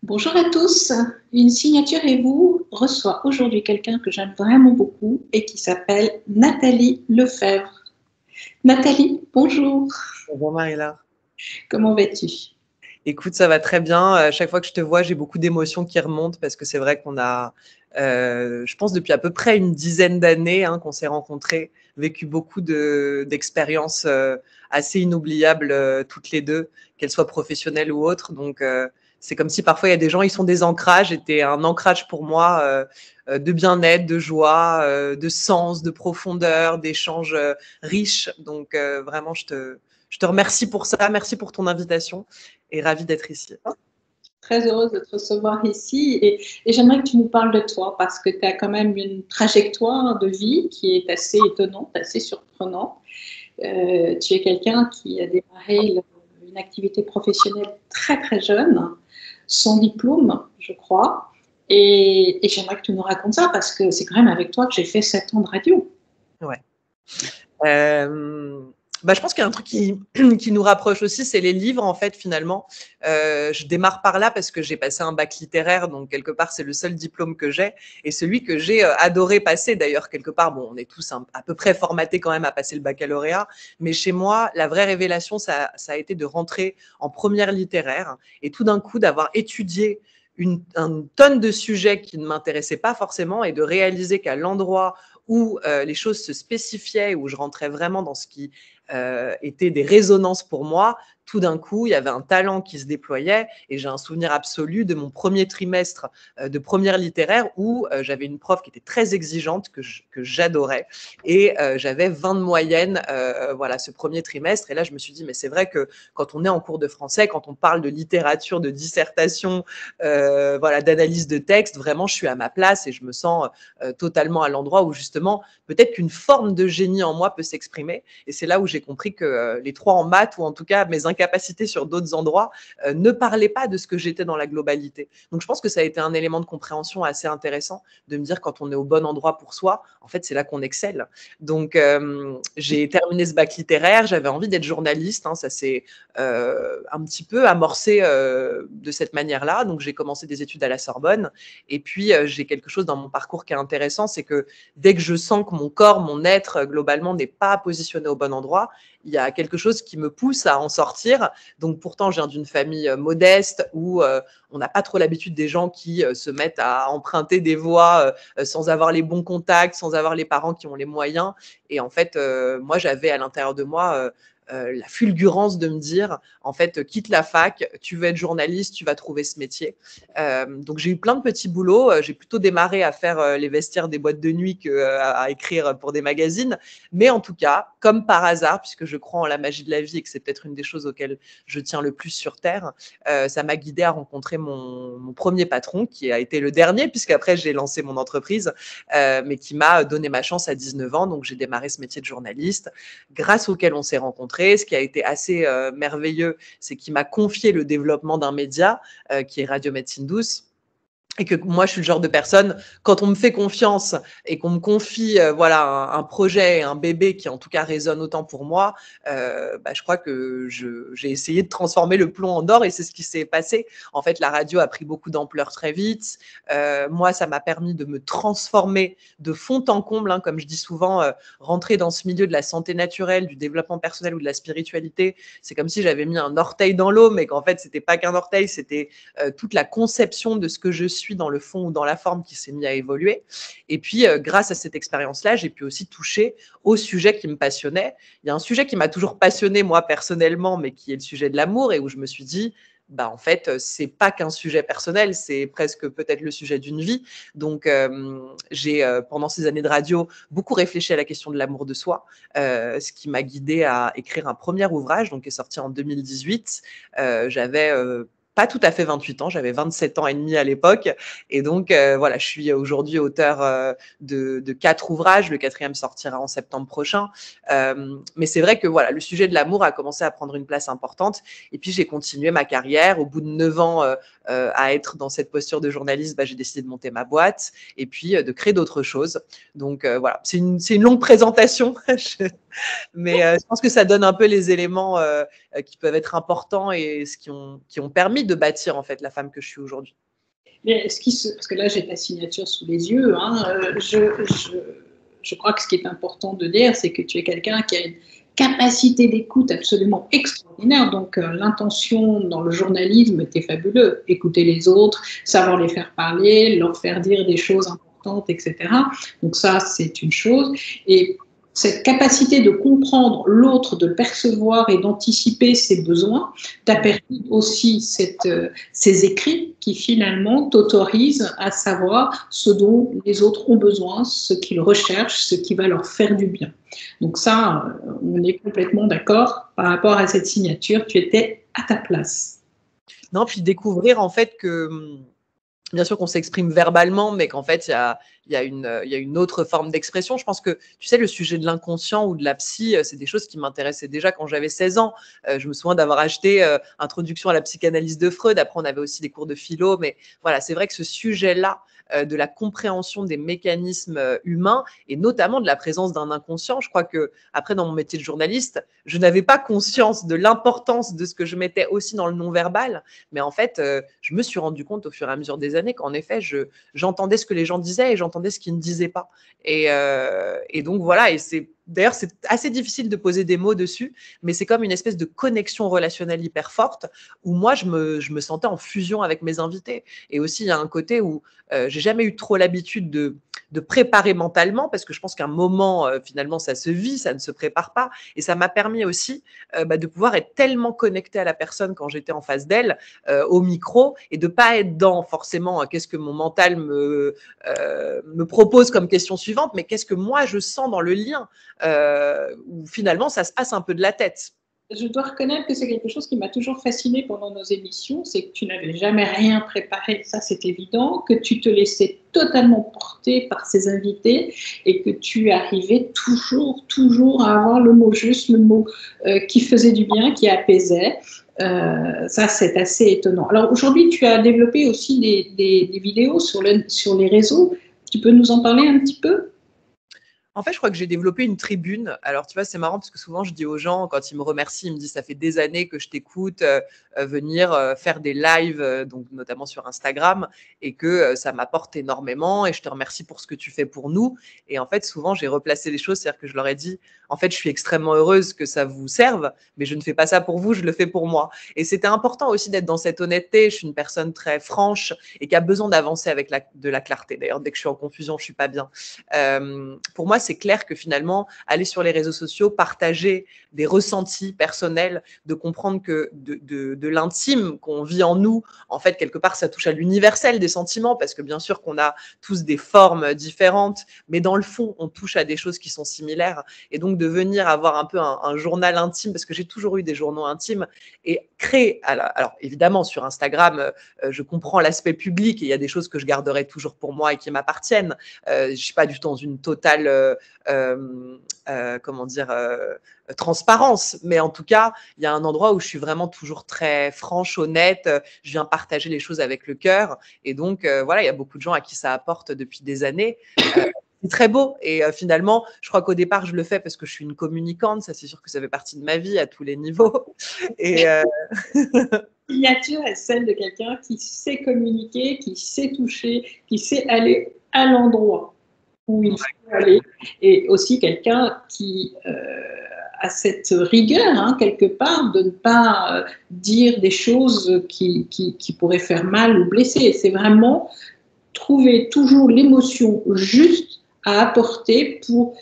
Bonjour à tous. Une signature et vous reçoit aujourd'hui quelqu'un que j'aime vraiment beaucoup et qui s'appelle Nathalie Lefebvre. Nathalie, bonjour. Bonjour Marie-Laure. Comment vas-tu? Écoute, ça va très bien. Chaque fois que je te vois, j'ai beaucoup d'émotions qui remontent parce que c'est vrai qu'on a, je pense depuis à peu près une dizaine d'années qu'on s'est rencontrés, vécu beaucoup d'expériences assez inoubliables toutes les deux, qu'elles soient professionnelles ou autres. Donc, c'est comme si parfois il y a des gens, ils sont des ancrages, et t'es un ancrage pour moi de bien-être, de joie, de sens, de profondeur, d'échanges riches. Donc, vraiment, je te remercie pour ça. Merci pour ton invitation et ravie d'être ici. Très heureuse de te recevoir ici et j'aimerais que tu nous parles de toi parce que tu as quand même une trajectoire de vie qui est assez étonnante, assez surprenante. Tu es quelqu'un qui a démarré une activité professionnelle très très jeune, sans diplôme, je crois. Et j'aimerais que tu nous racontes ça parce que c'est quand même avec toi que j'ai fait 7 ans de radio. Ouais. Je pense qu'il y a un truc qui nous rapproche aussi, c'est les livres, en fait, finalement. Je démarre par là parce que j'ai passé un bac littéraire, donc quelque part, c'est le seul diplôme que j'ai et celui que j'ai adoré passer. D'ailleurs, quelque part, bon, on est tous à peu près formatés quand même à passer le baccalauréat, mais chez moi, la vraie révélation, ça a été de rentrer en première littéraire et tout d'un coup, d'avoir étudié une tonne de sujets qui ne m'intéressaient pas forcément et de réaliser qu'à l'endroit où les choses se spécifiaient, où je rentrais vraiment dans ce qui était des résonances pour moi, tout d'un coup, il y avait un talent qui se déployait et j'ai un souvenir absolu de mon premier trimestre de première littéraire où j'avais une prof qui était très exigeante, que j'adorais et j'avais 20 de moyenne voilà, ce premier trimestre. Et là, je me suis dit, mais c'est vrai que quand on est en cours de français, quand on parle de littérature, de dissertation, voilà, d'analyse de texte, vraiment, je suis à ma place et je me sens totalement à l'endroit où justement, peut-être qu'une forme de génie en moi peut s'exprimer. Et c'est là où j'ai compris que les 3 en maths, ou en tout cas mes incapacités sur d'autres endroits, ne parlaient pas de ce que j'étais dans la globalité. Donc je pense que ça a été un élément de compréhension assez intéressant, de me dire quand on est au bon endroit pour soi, en fait c'est là qu'on excelle. Donc j'ai terminé ce bac littéraire, j'avais envie d'être journaliste, ça s'est un petit peu amorcé de cette manière-là. Donc j'ai commencé des études à la Sorbonne et puis j'ai quelque chose dans mon parcours qui est intéressant, c'est que dès que je sens que mon corps, mon être globalement n'est pas positionné au bon endroit, il y a quelque chose qui me pousse à en sortir. Donc pourtant, je viens d'une famille modeste où on n'a pas trop l'habitude des gens qui se mettent à emprunter des voies sans avoir les bons contacts, sans avoir les parents qui ont les moyens. Et en fait, moi, j'avais à l'intérieur de moi la fulgurance de me dire, en fait, quitte la fac, tu veux être journaliste, tu vas trouver ce métier. Donc j'ai eu plein de petits boulots. J'ai plutôt démarré à faire les vestiaires des boîtes de nuit qu'à écrire pour des magazines. Mais en tout cas, comme par hasard, puisque je crois en la magie de la vie et que c'est peut-être une des choses auxquelles je tiens le plus sur Terre, ça m'a guidée à rencontrer mon premier patron, qui a été le dernier, puisqu'après j'ai lancé mon entreprise, mais qui m'a donné ma chance à 19 ans. Donc j'ai démarré ce métier de journaliste, grâce auquel on s'est rencontrés. Ce qui a été assez merveilleux, c'est qu'il m'a confié le développement d'un média qui est Radio Médecine Douce. Et que moi, je suis le genre de personne, quand on me fait confiance et qu'on me confie voilà, un projet, un bébé qui en tout cas résonne autant pour moi, je crois que j'ai essayé de transformer le plomb en or et c'est ce qui s'est passé. En fait, la radio a pris beaucoup d'ampleur très vite. Moi, ça m'a permis de me transformer de fond en comble, comme je dis souvent, rentrer dans ce milieu de la santé naturelle, du développement personnel ou de la spiritualité. C'est comme si j'avais mis un orteil dans l'eau, mais qu'en fait, c'était pas qu'un orteil, c'était toute la conception de ce que je suis dans le fond ou dans la forme qui s'est mis à évoluer. Et puis, grâce à cette expérience-là, j'ai pu aussi toucher au sujet qui me passionnait. Il y a un sujet qui m'a toujours passionné, moi, personnellement, mais qui est le sujet de l'amour et où je me suis dit, en fait, c'est pas qu'un sujet personnel, c'est presque peut-être le sujet d'une vie. Donc, j'ai, pendant ces années de radio, beaucoup réfléchi à la question de l'amour de soi, ce qui m'a guidée à écrire un premier ouvrage, donc qui est sorti en 2018. J'avais pas tout à fait 28 ans, j'avais 27 ans et demi à l'époque. Et donc, voilà, je suis aujourd'hui auteur de 4 ouvrages. Le 4e sortira en septembre prochain. Mais c'est vrai que voilà, le sujet de l'amour a commencé à prendre une place importante. Et puis, j'ai continué ma carrière. Au bout de 9 ans à être dans cette posture de journaliste, j'ai décidé de monter ma boîte et puis de créer d'autres choses. Donc, voilà, c'est une longue présentation. Mais je pense que ça donne un peu les éléments qui peuvent être importants et qui ont permis de bâtir en fait la femme que je suis aujourd'hui. Mais parce que là j'ai ta signature sous les yeux, hein, je crois que ce qui est important de dire, c'est que tu es quelqu'un qui a une capacité d'écoute absolument extraordinaire. Donc l'intention dans le journalisme était fabuleux. Écouter les autres, savoir les faire parler, leur faire dire des choses importantes, etc. Donc ça, c'est une chose. Et cette capacité de comprendre l'autre, de le percevoir et d'anticiper ses besoins, t'a permis aussi ces écrits qui finalement t'autorisent à savoir ce dont les autres ont besoin, ce qu'ils recherchent, ce qui va leur faire du bien. Donc ça, on est complètement d'accord par rapport à cette signature, tu étais à ta place. Non, puis découvrir en fait que bien sûr qu'on s'exprime verbalement, mais qu'en fait, il y a une autre forme d'expression. Je pense que, tu sais, le sujet de l'inconscient ou de la psy, c'est des choses qui m'intéressaient déjà quand j'avais 16 ans. Je me souviens d'avoir acheté Introduction à la psychanalyse de Freud. Après, on avait aussi des cours de philo. Mais voilà, c'est vrai que ce sujet-là, de la compréhension des mécanismes humains et notamment de la présence d'un inconscient. Je crois que après, dans mon métier de journaliste, je n'avais pas conscience de l'importance de ce que je mettais aussi dans le non-verbal. Mais en fait, je me suis rendu compte au fur et à mesure des années qu'en effet, j'entendais ce que les gens disaient et j'entendais ce qu'ils ne disaient pas. Et donc voilà, et d'ailleurs, c'est assez difficile de poser des mots dessus, mais c'est comme une espèce de connexion relationnelle hyper forte où moi, je me sentais en fusion avec mes invités. Et aussi, il y a un côté où j'ai jamais eu trop l'habitude de préparer mentalement parce que je pense qu'un moment, finalement, ça se vit, ça ne se prépare pas. Et ça m'a permis aussi de pouvoir être tellement connectée à la personne quand j'étais en face d'elle, au micro, et de pas être dans forcément qu'est-ce que mon mental me propose comme question suivante, mais qu'est-ce que moi je sens dans le lien où finalement ça se passe un peu de la tête. Je dois reconnaître que c'est quelque chose qui m'a toujours fascinée pendant nos émissions, c'est que tu n'avais jamais rien préparé, ça c'est évident, que tu te laissais totalement porter par ces invités et que tu arrivais toujours à avoir le mot juste, le mot qui faisait du bien, qui apaisait. Ça, c'est assez étonnant. Alors aujourd'hui, tu as développé aussi des vidéos sur les réseaux. Tu peux nous en parler un petit peu ? En fait, je crois que j'ai développé une tribune. Alors, tu vois, c'est marrant parce que souvent, je dis aux gens, quand ils me remercient, ils me disent, ça fait des années que je t'écoute, venir faire des lives, donc notamment sur Instagram, et que ça m'apporte énormément, et je te remercie pour ce que tu fais pour nous. Et en fait, souvent, j'ai replacé les choses, c'est-à-dire que je leur ai dit, en fait, je suis extrêmement heureuse que ça vous serve, mais je ne fais pas ça pour vous, je le fais pour moi. Et c'était important aussi d'être dans cette honnêteté. Je suis une personne très franche et qui a besoin d'avancer avec de la clarté. D'ailleurs, dès que je suis en confusion, je suis pas bien. Pour moi, c'est clair que finalement, aller sur les réseaux sociaux, partager des ressentis personnels, de comprendre que de l'intime qu'on vit en nous, en fait, quelque part, ça touche à l'universel des sentiments, parce que bien sûr qu'on a tous des formes différentes, mais dans le fond, on touche à des choses qui sont similaires. Et donc, de venir avoir un peu un journal intime, parce que j'ai toujours eu des journaux intimes, et créer, alors évidemment, sur Instagram, je comprends l'aspect public, et il y a des choses que je garderai toujours pour moi et qui m'appartiennent. Je ne suis pas du tout dans une totale transparence, mais en tout cas, il y a un endroit où je suis vraiment toujours très franche, honnête, je viens partager les choses avec le cœur, et donc voilà, il y a beaucoup de gens à qui ça apporte depuis des années. C'est très beau, et finalement, je crois qu'au départ, je le fais parce que je suis une communicante, ça c'est sûr que ça fait partie de ma vie à tous les niveaux. Et signature est celle de quelqu'un qui sait communiquer, qui sait toucher, qui sait aller à l'endroit où il faut aller, et aussi quelqu'un qui a cette rigueur, hein, quelque part, de ne pas dire des choses qui pourraient faire mal ou blesser. C'est vraiment trouver toujours l'émotion juste à apporter pour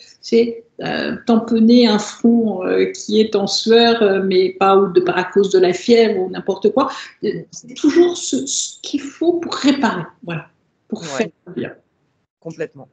tamponner un front qui est en sueur, mais pas à cause de la fièvre ou n'importe quoi. C'est toujours ce qu'il faut pour réparer, voilà, pour faire bien. Complètement.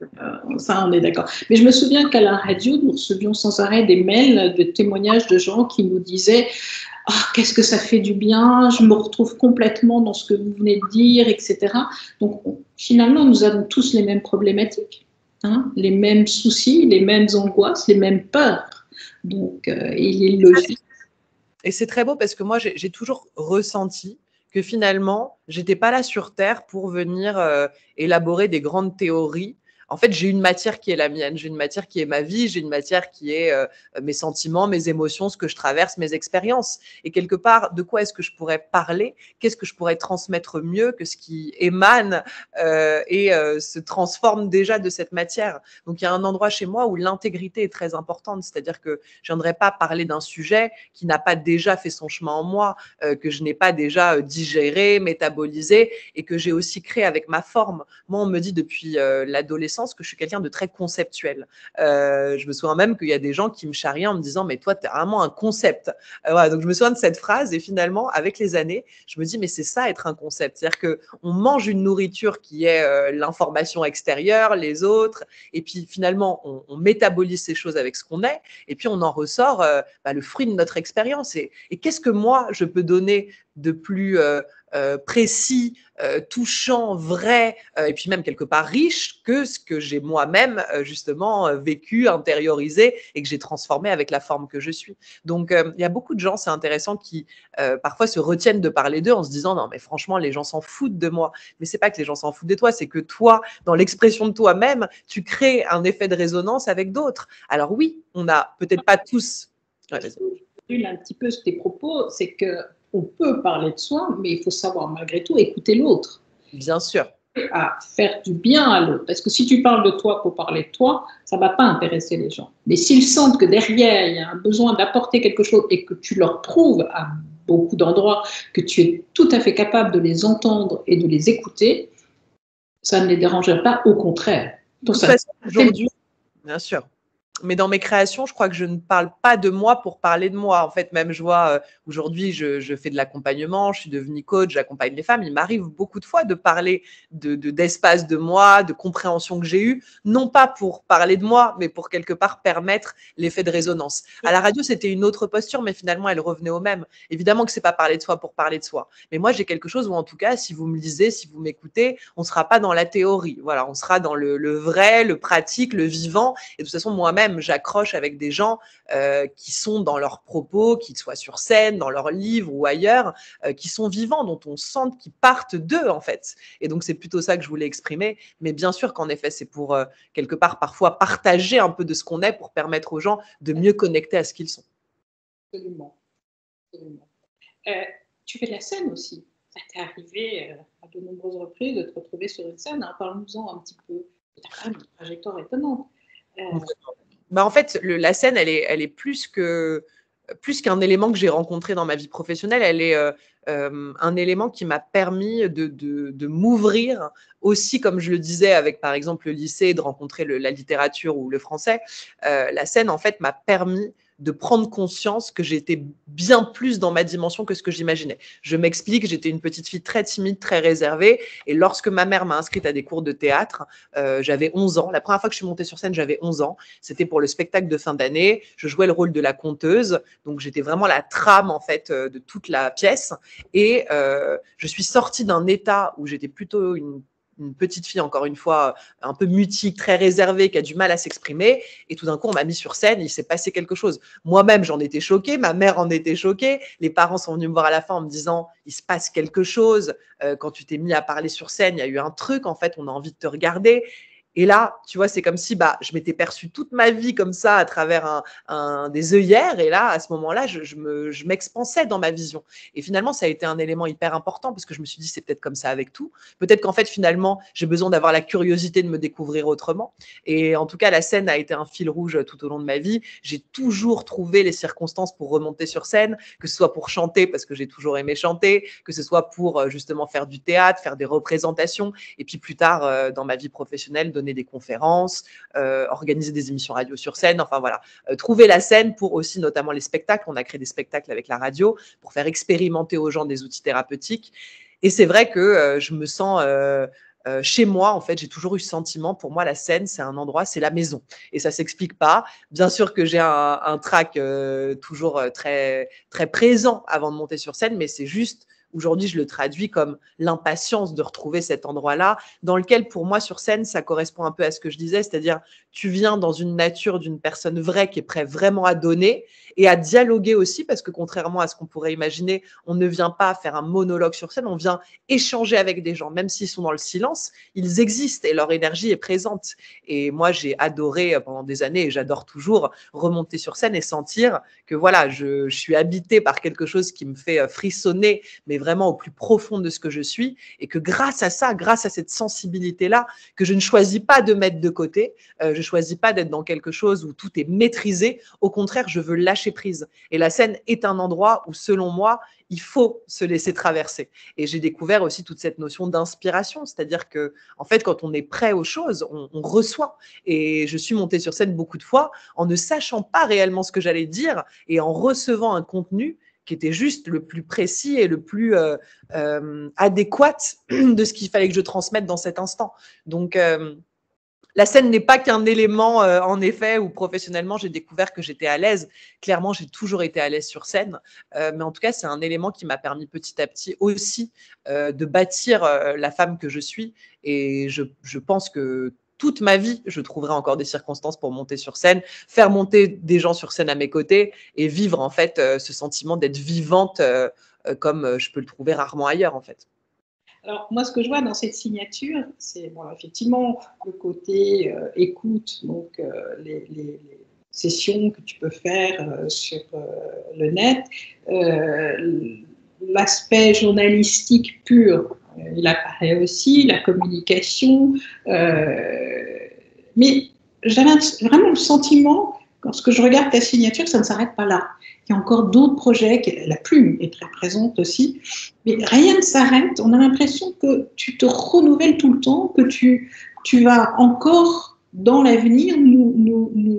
Ça, on est d'accord. Mais je me souviens qu'à la radio, nous recevions sans arrêt des mails de témoignages de gens qui nous disaient « Ah, qu'est-ce que ça fait du bien, je me retrouve complètement dans ce que vous venez de dire, etc. » Donc, finalement, nous avons tous les mêmes problématiques, hein, les mêmes soucis, les mêmes angoisses, les mêmes peurs. Donc, il est logique. Et c'est très beau parce que moi, j'ai toujours ressenti que finalement, j'étais pas là sur Terre pour venir élaborer des grandes théories. En fait, j'ai une matière qui est la mienne, j'ai une matière qui est ma vie, j'ai une matière qui est mes sentiments, mes émotions, ce que je traverse, mes expériences. Et quelque part, de quoi est-ce que je pourrais parler? Qu'est-ce que je pourrais transmettre mieux que ce qui émane se transforme déjà de cette matière? Donc, il y a un endroit chez moi où l'intégrité est très importante, c'est-à-dire que je ne viendrai pas parler d'un sujet qui n'a pas déjà fait son chemin en moi, que je n'ai pas déjà digéré, métabolisé et que j'ai aussi créé avec ma forme. Moi, on me dit depuis l'adolescence que je suis quelqu'un de très conceptuel. Je me souviens même qu'il y a des gens qui me charriaient en me disant « mais toi, tu es vraiment un concept ». Voilà, donc, je me souviens de cette phrase et finalement, avec les années, je me dis « mais c'est ça être un concept ». C'est-à-dire qu'on mange une nourriture qui est l'information extérieure, les autres, et puis finalement, on métabolise ces choses avec ce qu'on est, et puis on en ressort le fruit de notre expérience. Et qu'est-ce que moi, je peux donner de plus précis, touchant, vrai, et puis même quelque part riche que ce que j'ai moi-même justement vécu, intériorisé et que j'ai transformé avec la forme que je suis. Donc, il y a beaucoup de gens, c'est intéressant, qui parfois se retiennent de parler d'eux en se disant non mais franchement les gens s'en foutent de moi. Mais c'est pas que les gens s'en foutent de toi, c'est que toi, dans l'expression de toi-même, tu crées un effet de résonance avec d'autres. Alors oui, on n'a peut-être pas tous. Ouais, un petit peu tes propos, c'est que on peut parler de soi, mais il faut savoir malgré tout écouter l'autre. Bien sûr. À faire du bien à l'autre. Parce que si tu parles de toi pour parler de toi, ça ne va pas intéresser les gens. Mais s'ils sentent que derrière, il y a un besoin d'apporter quelque chose et que tu leur prouves à beaucoup d'endroits que tu es tout à fait capable de les entendre et de les écouter, ça ne les dérangerait pas, au contraire. Donc, ça, aujourd'hui, bien sûr. Mais dans mes créations, je crois que je ne parle pas de moi pour parler de moi. En fait, même je vois, aujourd'hui, je fais de l'accompagnement, je suis devenue coach, j'accompagne les femmes. Il m'arrive beaucoup de fois de parler d'espace de moi, de compréhension que j'ai eue, non pas pour parler de moi, mais pour quelque part permettre l'effet de résonance. À la radio, c'était une autre posture, mais finalement, elle revenait au même. Évidemment que c'est pas parler de soi pour parler de soi. Mais moi, j'ai quelque chose où, en tout cas, si vous me lisez, si vous m'écoutez, on ne sera pas dans la théorie. Voilà, on sera dans le vrai, le pratique, le vivant. Et de toute façon, moi-même, j'accroche avec des gens qui sont dans leurs propos, qu'ils soient sur scène, dans leurs livres ou ailleurs, qui sont vivants, dont on sent qu'ils partent d'eux, en fait. Et donc, c'est plutôt ça que je voulais exprimer. Mais bien sûr qu'en effet, c'est pour, quelque part, parfois partager un peu de ce qu'on est pour permettre aux gens de mieux connecter à ce qu'ils sont. Absolument. Absolument. Tu fais de la scène aussi. Ça t'est arrivé à de nombreuses reprises de te retrouver sur une scène. Hein. Parle-nous-en un petit peu. Tu as quand même une trajectoire étonnante. En fait, la scène, elle est plus qu'un élément que j'ai rencontré dans ma vie professionnelle. Elle est un élément qui m'a permis de m'ouvrir aussi, comme je le disais avec, par exemple, le lycée, de rencontrer la littérature ou le français. La scène, en fait, m'a permis de prendre conscience que j'étais bien plus dans ma dimension que ce que j'imaginais. Je m'explique, j'étais une petite fille très timide, très réservée, et lorsque ma mère m'a inscrite à des cours de théâtre, j'avais 11 ans. La première fois que je suis montée sur scène, j'avais 11 ans. C'était pour le spectacle de fin d'année. Je jouais le rôle de la conteuse, donc j'étais vraiment la trame, en fait, de toute la pièce, et je suis sortie d'un état où j'étais plutôt une petite fille, encore une fois, un peu mutique, très réservée, qui a du mal à s'exprimer. Et tout d'un coup, on m'a mis sur scène, il s'est passé quelque chose. Moi-même, j'en étais choquée, ma mère en était choquée. Les parents sont venus me voir à la fin en me disant, il se passe quelque chose. Quand tu t'es mis à parler sur scène, il y a eu un truc, en fait, on a envie de te regarder. Et là, tu vois, c'est comme si je m'étais perçue toute ma vie comme ça à travers des œillères. Et là, à ce moment-là, je m'expansais dans ma vision. Et finalement, ça a été un élément hyper important parce que je me suis dit, c'est peut-être comme ça avec tout. Peut-être qu'en fait, finalement, j'ai besoin d'avoir la curiosité de me découvrir autrement. Et en tout cas, la scène a été un fil rouge tout au long de ma vie. J'ai toujours trouvé les circonstances pour remonter sur scène, que ce soit pour chanter parce que j'ai toujours aimé chanter, que ce soit pour justement faire du théâtre, faire des représentations. Et puis plus tard, dans ma vie professionnelle, donner des conférences, organiser des émissions radio sur scène, enfin voilà, trouver la scène pour aussi notamment les spectacles. On a créé des spectacles avec la radio pour faire expérimenter aux gens des outils thérapeutiques. Et c'est vrai que je me sens chez moi, en fait, j'ai toujours eu ce sentiment, pour moi, la scène, c'est un endroit, c'est la maison. Et ça s'explique pas. Bien sûr que j'ai un trac toujours très, très présent avant de monter sur scène, mais c'est juste, aujourd'hui, je le traduis comme l'impatience de retrouver cet endroit-là, dans lequel, pour moi, sur scène, ça correspond un peu à ce que je disais, c'est-à-dire, tu viens dans une nature d'une personne vraie qui est prête vraiment à donner et à dialoguer aussi, parce que contrairement à ce qu'on pourrait imaginer, on ne vient pas faire un monologue sur scène, on vient échanger avec des gens, même s'ils sont dans le silence, ils existent et leur énergie est présente. Et moi, j'ai adoré pendant des années, et j'adore toujours, remonter sur scène et sentir que voilà, je suis habitée par quelque chose qui me fait frissonner, mais vraiment au plus profond de ce que je suis, et que grâce à ça, grâce à cette sensibilité-là, que je ne choisis pas de mettre de côté, je choisis pas d'être dans quelque chose où tout est maîtrisé, au contraire, je veux lâcher prise. Et la scène est un endroit où, selon moi, il faut se laisser traverser. Et j'ai découvert aussi toute cette notion d'inspiration, c'est-à-dire que, en fait, quand on est prêt aux choses, on reçoit. Et je suis montée sur scène beaucoup de fois en ne sachant pas réellement ce que j'allais dire et en recevant un contenu qui était juste le plus précis et le plus adéquat de ce qu'il fallait que je transmette dans cet instant. Donc, la scène n'est pas qu'un élément, en effet, où professionnellement, j'ai découvert que j'étais à l'aise. Clairement, j'ai toujours été à l'aise sur scène. Mais en tout cas, c'est un élément qui m'a permis petit à petit aussi de bâtir la femme que je suis. Et je pense que toute ma vie, je trouverai encore des circonstances pour monter sur scène, faire monter des gens sur scène à mes côtés et vivre en fait ce sentiment d'être vivante comme je peux le trouver rarement ailleurs en fait. Alors, moi, ce que je vois dans cette signature, c'est bon, effectivement le côté écoute, donc les sessions que tu peux faire sur le net, l'aspect journalistique pur, il apparaît aussi, la communication, mais j'avais vraiment le sentiment, lorsque je regarde ta signature, ça ne s'arrête pas là. Il y a encore d'autres projets, la plume est très présente aussi, mais rien ne s'arrête. On a l'impression que tu te renouvelles tout le temps, que tu vas encore dans l'avenir nous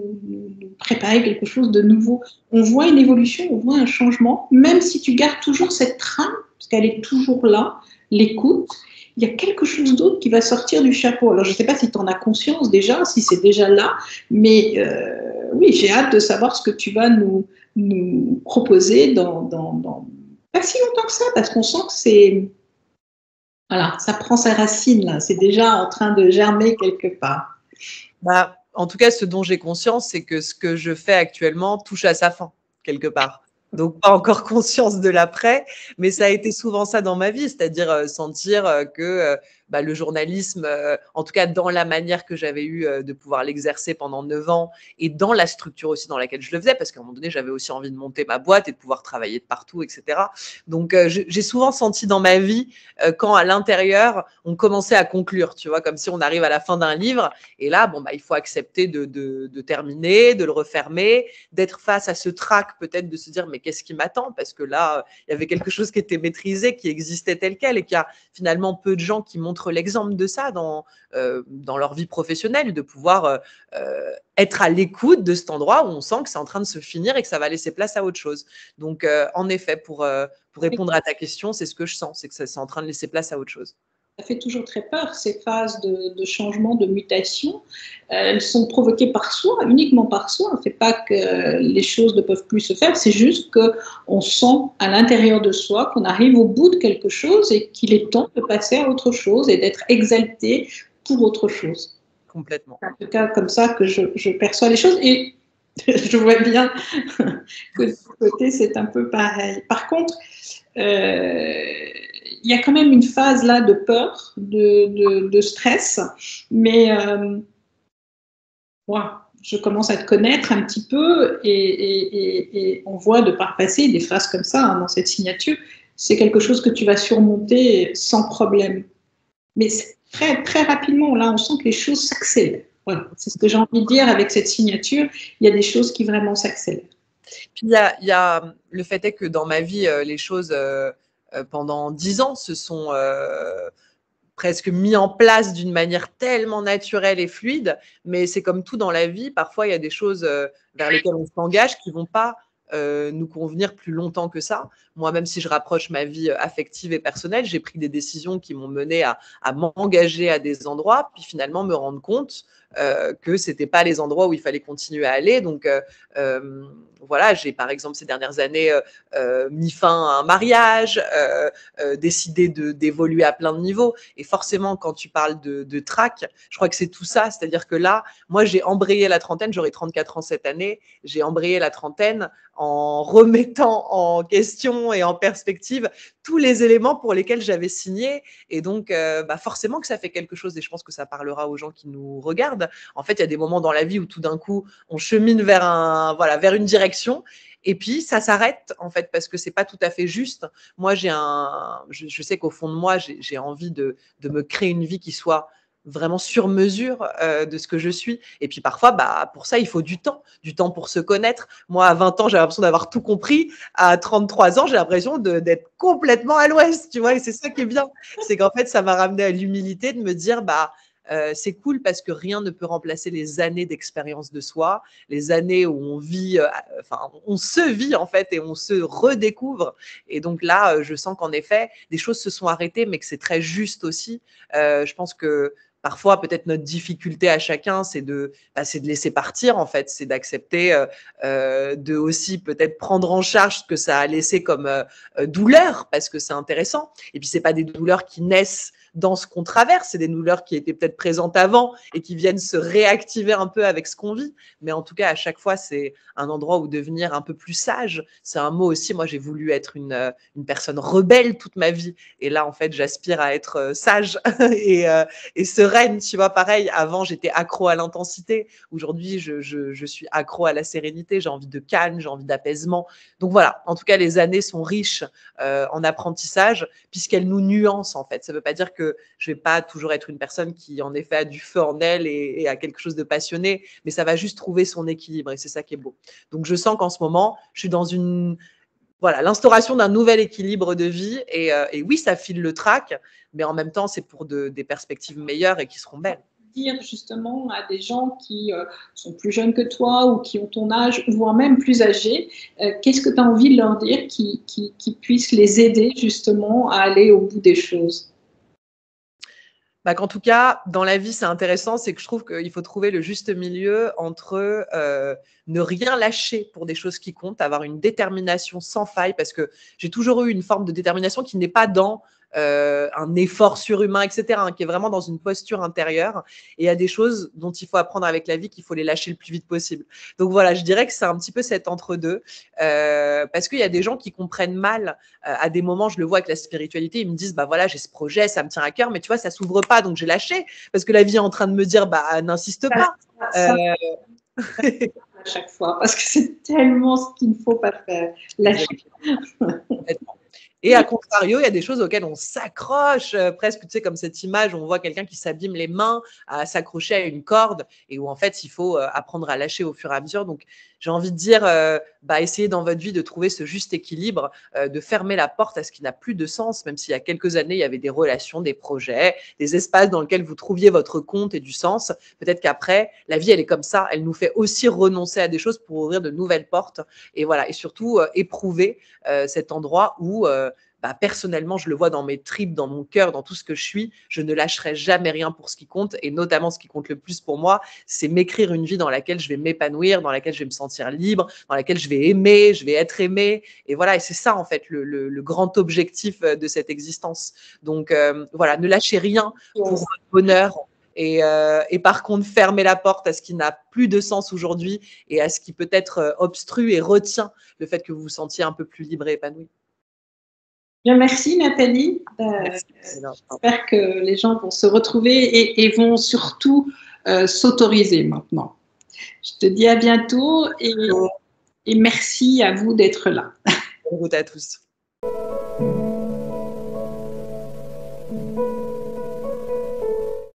préparer quelque chose de nouveau. On voit une évolution, on voit un changement, même si tu gardes toujours cette trame, parce qu'elle est toujours là, l'écoute. Il y a quelque chose d'autre qui va sortir du chapeau. Alors, je ne sais pas si tu en as conscience déjà, si c'est déjà là, mais oui, j'ai hâte de savoir ce que tu vas nous proposer dans pas si longtemps que ça, parce qu'on sent que c'est, voilà, ça prend sa racine là, c'est déjà en train de germer quelque part. Bah, en tout cas, ce dont j'ai conscience, c'est que ce que je fais actuellement touche à sa fin, quelque part. Donc, pas encore conscience de l'après, mais ça a été souvent ça dans ma vie, c'est-à-dire sentir que bah, le journalisme, en tout cas dans la manière que j'avais eu de pouvoir l'exercer pendant 9 ans et dans la structure aussi dans laquelle je le faisais, parce qu'à un moment donné, j'avais aussi envie de monter ma boîte et de pouvoir travailler de partout, etc. Donc, j'ai souvent senti dans ma vie quand à l'intérieur, on commençait à conclure, tu vois, comme si on arrive à la fin d'un livre et là, bon, bah, il faut accepter de terminer, de le refermer, d'être face à ce trac peut-être de se dire mais qu'est-ce qui m'attend, parce que là, il y avait quelque chose qui était maîtrisé, qui existait tel quel, et qu'il y a finalement peu de gens qui montrent l'exemple de ça dans leur vie professionnelle, de pouvoir être à l'écoute de cet endroit où on sent que c'est en train de se finir et que ça va laisser place à autre chose. Donc, en effet, pour répondre à ta question, c'est ce que je sens, c'est que c'est en train de laisser place à autre chose. Ça fait toujours très peur, ces phases de changement, de mutation. Elles sont provoquées par soi, uniquement par soi. Ce n'est pas que les choses ne peuvent plus se faire, c'est juste qu'on sent à l'intérieur de soi qu'on arrive au bout de quelque chose et qu'il est temps de passer à autre chose et d'être exalté pour autre chose. Complètement. C'est en tout cas comme ça que je perçois les choses et je vois bien que de ce côté, c'est un peu pareil. Par contre, il y a quand même une phase là de peur, de stress, mais moi, je commence à te connaître un petit peu et on voit de par le passé des phrases comme ça hein, dans cette signature. C'est quelque chose que tu vas surmonter sans problème. Mais très, très rapidement, là, on sent que les choses s'accélèrent. Voilà, c'est ce que j'ai envie de dire avec cette signature. Il y a des choses qui vraiment s'accélèrent. Puis il y a le fait est que dans ma vie, les choses pendant 10 ans se sont presque mis en place d'une manière tellement naturelle et fluide, mais c'est comme tout dans la vie, parfois il y a des choses vers lesquelles on s'engage qui vont pas nous convenir plus longtemps que ça. Moi, même si je rapproche ma vie affective et personnelle, j'ai pris des décisions qui m'ont mené à m'engager à des endroits, puis finalement me rendre compte que c'était pas les endroits où il fallait continuer à aller. Donc voilà, j'ai par exemple ces dernières années mis fin à un mariage, décidé d'évoluer à plein de niveaux. Et forcément, quand tu parles de trac, je crois que c'est tout ça. C'est-à-dire que là, moi, j'ai embrayé la trentaine, j'aurai 34 ans cette année, j'ai embrayé la trentaine en remettant en question et en perspective tous les éléments pour lesquels j'avais signé. Et donc, forcément que ça fait quelque chose, et je pense que ça parlera aux gens qui nous regardent. En fait, il y a des moments dans la vie où tout d'un coup, on chemine vers une direction. Et puis, ça s'arrête, en fait, parce que c'est pas tout à fait juste. Moi, je sais qu'au fond de moi, j'ai envie de me créer une vie qui soit vraiment sur mesure de ce que je suis. Et puis parfois, pour ça, il faut du temps pour se connaître. Moi, à 20 ans, j'ai l'impression d'avoir tout compris. À 33 ans, j'ai l'impression d'être complètement à l'ouest, tu vois. Et c'est ça qui est bien. C'est qu'en fait, ça m'a ramené à l'humilité de me dire, c'est cool parce que rien ne peut remplacer les années d'expérience de soi, les années où on vit, on se vit en fait et on se redécouvre. Et donc là, je sens qu'en effet, des choses se sont arrêtées, mais que c'est très juste aussi. Je pense que parfois, peut-être notre difficulté à chacun, c'est de laisser partir, en fait, c'est d'accepter de aussi peut-être prendre en charge ce que ça a laissé comme douleur, parce que c'est intéressant. Et puis, c'est pas des douleurs qui naissent dans ce qu'on traverse, c'est des douleurs qui étaient peut-être présentes avant et qui viennent se réactiver un peu avec ce qu'on vit. Mais en tout cas, à chaque fois, c'est un endroit où devenir un peu plus sage. C'est un mot aussi. Moi, j'ai voulu être une personne rebelle toute ma vie. Et là, en fait, j'aspire à être sage et sereine. Tu vois, pareil, avant, j'étais accro à l'intensité. Aujourd'hui, je suis accro à la sérénité. J'ai envie de calme, j'ai envie d'apaisement. Donc voilà, en tout cas, les années sont riches en apprentissage puisqu'elles nous nuancent, en fait. Ça ne veut pas dire que je ne vais pas toujours être une personne qui, en effet, a du feu en elle et a quelque chose de passionné, mais ça va juste trouver son équilibre et c'est ça qui est beau. Donc, je sens qu'en ce moment, je suis dans l'instauration d'un nouvel équilibre de vie et oui, ça file le trac, mais en même temps, c'est pour des perspectives meilleures et qui seront belles. Dire justement à des gens qui sont plus jeunes que toi ou qui ont ton âge, voire même plus âgés, qu'est-ce que tu as envie de leur dire qui puisse les aider justement à aller au bout des choses? Qu'en tout cas, dans la vie, c'est intéressant, c'est que je trouve qu'il faut trouver le juste milieu entre ne rien lâcher pour des choses qui comptent, avoir une détermination sans faille, parce que j'ai toujours eu une forme de détermination qui n'est pas dans un effort surhumain, etc., hein, qui est vraiment dans une posture intérieure. Et il y a des choses dont il faut apprendre avec la vie, qu'il faut les lâcher le plus vite possible. Donc voilà, je dirais que c'est un petit peu cet entre-deux, parce qu'il y a des gens qui comprennent mal à des moments, je le vois avec la spiritualité, ils me disent, voilà, j'ai ce projet, ça me tient à cœur, mais tu vois, ça s'ouvre pas, donc j'ai lâché, parce que la vie est en train de me dire, n'insiste pas. À chaque fois, parce que c'est tellement ce qu'il ne faut pas faire, lâcher. Et à contrario, il y a des choses auxquelles on s'accroche, presque, tu sais, comme cette image où on voit quelqu'un qui s'abîme les mains à s'accrocher à une corde et où en fait, il faut apprendre à lâcher au fur et à mesure. Donc, j'ai envie de dire, essayez dans votre vie de trouver ce juste équilibre, de fermer la porte à ce qui n'a plus de sens, même s'il y a quelques années, il y avait des relations, des projets, des espaces dans lesquels vous trouviez votre compte et du sens. Peut-être qu'après, la vie, elle est comme ça. Elle nous fait aussi renoncer à des choses pour ouvrir de nouvelles portes. Et voilà, et surtout, éprouver cet endroit où personnellement, je le vois dans mes tripes, dans mon cœur, dans tout ce que je suis, je ne lâcherai jamais rien pour ce qui compte. Et notamment, ce qui compte le plus pour moi, c'est m'écrire une vie dans laquelle je vais m'épanouir, dans laquelle je vais me sentir libre, dans laquelle je vais aimer, je vais être aimé. Et voilà, et c'est ça, en fait, le grand objectif de cette existence. Donc, voilà, ne lâchez rien pour votre bonheur. Et par contre, fermez la porte à ce qui n'a plus de sens aujourd'hui et à ce qui peut-être obstrue et retient le fait que vous vous sentiez un peu plus libre et épanoui. Bien, merci Nathalie. J'espère que les gens vont se retrouver et vont surtout s'autoriser maintenant. Je te dis à bientôt et merci à vous d'être là. Bonne route à tous.